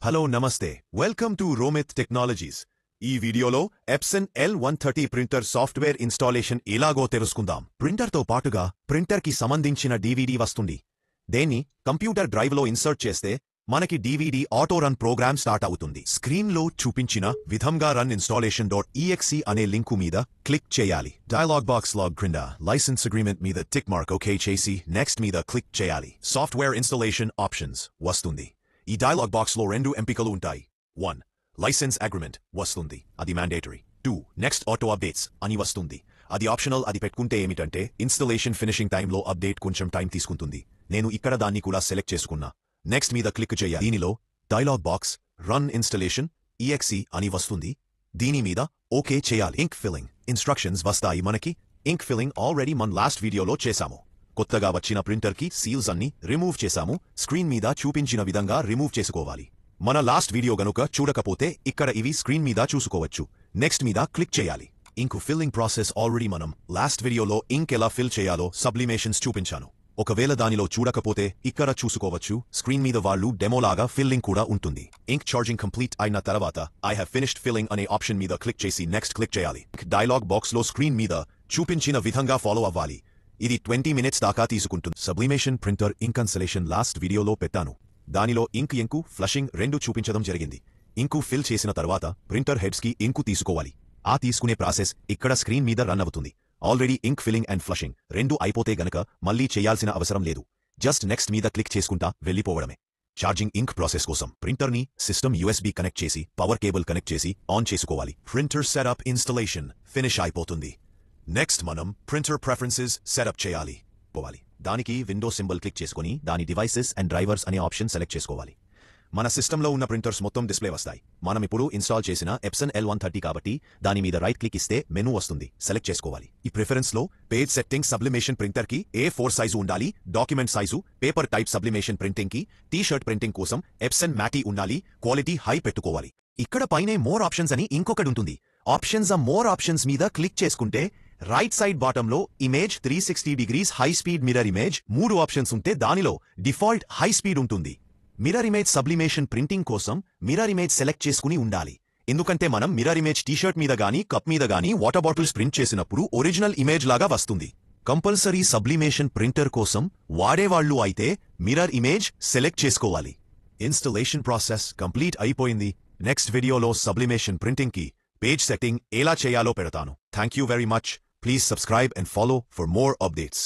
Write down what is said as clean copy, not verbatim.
Hello నమస్తే welcome to రోమిత్ technologies. ఈ వీడియోలో Epson L130 printer software installation ఎలాగో తెలుసుకుందాం. ప్రింటర్తో పాటుగా ప్రింటర్కి సంబంధించిన DVD వస్తుంది. దేన్ని కంప్యూటర్ డ్రైవ్లో ఇన్సర్ట్ చేస్తే మనకి DVD auto run program start అవుతుంది. స్క్రీన్లో చూపించిన విధంగా రన్ installation.exe అనే లింకు మీద క్లిక్ చేయాలి. డైలాగ్ బాక్స్ లాగ్ క్రింద లైసెన్స్ అగ్రీమెంట్ మీద టిక్ మార్క్ ఓకే చేసి నెక్స్ట్ మీద క్లిక్ చేయాలి. సాఫ్ట్వేర్ ఇన్స్టాలేషన్ ఆప్షన్స్ వస్తుంది. ఈ డైలాగ్ బాక్స్లో రెండు ఎంపికలు ఉంటాయి. 1. లైసెన్స్ అగ్రిమెంట్ వస్తుంది, అది మ్యాండేటరీ. 2. నెక్స్ట్ ఆటో అప్డేట్స్ అని వస్తుంది, అది ఆప్షనల్. అది పెట్టుకుంటే ఏమిటంటే ఇన్స్టాలేషన్ ఫినిషింగ్ టైంలో అప్డేట్ కొంచెం టైం తీసుకుంటుంది. నేను ఇక్కడ దాన్ని కూడా సెలెక్ట్ చేసుకున్నా. నెక్స్ట్ మీద క్లిక్ చేయాలి. దీనిలో dialogue box run installation exe అని వస్తుంది. దీని మీద ఓకే చేయాలి. ఇంక్ ఫిల్లింగ్ ఇన్స్ట్రక్షన్స్ వస్తాయి మనకి. ఇంక్ ఫిల్లింగ్ ఆల్రెడీ మన లాస్ట్ వీడియోలో చేశాము. కొత్తగా వచ్చిన ప్రింటర్కి సీల్స్ అన్ని రిమూవ్ చేశాము. స్క్రీన్ మీద చూపించిన విధంగా రిమూవ్ చేసుకోవాలి. మన లాస్ట్ వీడియో గనుక చూడకపోతే ఇక్కడ ఇవి స్క్రీన్ మీద చూసుకోవచ్చు. నెక్స్ట్ మీద క్లిక్ చేయాలి. ఇంక్ ఫిల్లింగ్ ప్రాసెస్ ఆల్రెడీ మనం లాస్ట్ వీడియోలో ఇంక్ ఎలా ఫిల్ చేయాలో సబ్లిమేషన్స్ చూపించాను. ఒకవేళ దానిలో చూడకపోతే ఇక్కడ చూసుకోవచ్చు. స్క్రీన్ మీద వాళ్ళు డెమోలాగా ఫిల్లింగ్ కూడా ఉంటుంది. ఇంక్ ఛార్జింగ్ కంప్లీట్ అయిన తర్వాత ఐ హావ్ ఫినిష్డ్ ఫిల్లింగ్ అనే ఆప్షన్ మీద క్లిక్ చేసి నెక్స్ట్ క్లిక్ చేయాలి. డైలాగ్ బాక్స్లో స్క్రీన్ మీద చూపించిన విధంగా ఫాలో అవ్వాలి. ఇది 20 మినిట్స్ దాకా తీసుకుంటుంది. Sublimation printer ink installation last వీడియోలో పెట్టాను. దానిలో ఇంకు ఫ్లషింగ్ రెండు చూపించడం జరిగింది. ఇంకు ఫిల్ చేసిన తర్వాత ప్రింటర్ హెడ్స్కి ఇంకు తీసుకోవాలి. ఆ తీసుకునే ప్రాసెస్ ఇక్కడ స్క్రీన్ మీద రన్ అవుతుంది. Already ink filling and flushing రెండు అయిపోతే గనక మళ్ళీ చేయాల్సిన అవసరం లేదు. జస్ట్ నెక్స్ట్ మీద క్లిక్ చేసుకుంటా వెళ్ళిపోవడమే. ఛార్జింగ్ ఇంక్ ప్రాసెస్ కోసం ప్రింటర్ని సిస్టమ్ USB కనెక్ట్ చేసి పవర్ కేబుల్ కనెక్ట్ చేసి ఆన్ చేసుకోవాలి. ప్రింటర్ సెటప్ ఇన్స్టాలేషన్ ఫినిష్ అయిపోతుంది. నెక్స్ట్ మనం ప్రింటర్ ప్రిఫరెన్సెస్ సెటప్ చేయాలి. దానికి విండో సింబల్ క్లిక్ చేసుకుని దాని డివైసెస్ అండ్ డ్రైవర్స్ అనే ఆప్షన్ సెలెక్ట్ చేసుకోవాలి. మన సిస్టంలో ఉన్న ప్రింటర్స్ మొత్తం డిస్ప్లే వస్తాయి. మనం ఇప్పుడు ఇన్స్టాల్ చేసిన ఎప్సన్ L130 కాబట్టి దాని మీద రైట్ క్లిక్ ఇస్తే మెనూ వస్తుంది, సెలెక్ట్ చేసుకోవాలి. ఈ ప్రిఫరెన్స్ లో పేజ్ సెట్టింగ్ సబ్లిమేషన్ ప్రింటర్ కి A4 సైజు ఉండాలి. Document size paper type sublimation printing కి టీ-షర్ట్ ప్రింటింగ్ కోసం ఎప్సన్ మ్యాటీ ఉండాలి. క్వాలిటీ హై పెట్టుకోవాలి. ఇక్కడ పైనే మోర్ ఆప్షన్స్ అని ఇంకొకటి ఉంటుంది. ఆప్షన్స్ మోర్ ఆప్షన్స్ మీద క్లిక్ చేసుకుంటే రైట్ సైడ్ బాటంలో image 360 degrees high speed mirror image 3 options ఉంటే దానిలో డిఫాల్ట్ హై స్పీడ్ ఉంటుంది. మిర్రర్ ఇమేజ్ సబ్లిమేషన్ ప్రింటింగ్ కోసం మిర్రర్ ఇమేజ్ సెలెక్ట్ చేసుకుని ఉండాలి. ఎందుకంటే మనం మిర్రర్ ఇమేజ్ టీషర్ట్ మీద గానీ కప్ మీద గానీ వాటర్ బాటిల్స్ ప్రింట్ చేసినప్పుడు ఒరిజినల్ ఇమేజ్ లాగా వస్తుంది. కంపల్సరీ సబ్లిమేషన్ ప్రింటర్ కోసం వాడేవాళ్లు అయితే మిర్రర్ ఇమేజ్ సెలెక్ట్ చేసుకోవాలి. ఇన్స్టాలేషన్ ప్రాసెస్ కంప్లీట్ అయిపోయింది. నెక్స్ట్ వీడియోలో సబ్లిమేషన్ ప్రింటింగ్ కి పేజ్ సెట్టింగ్ ఎలా చేయాలో పెడతాను. Thank you very much. Please subscribe and follow for more updates.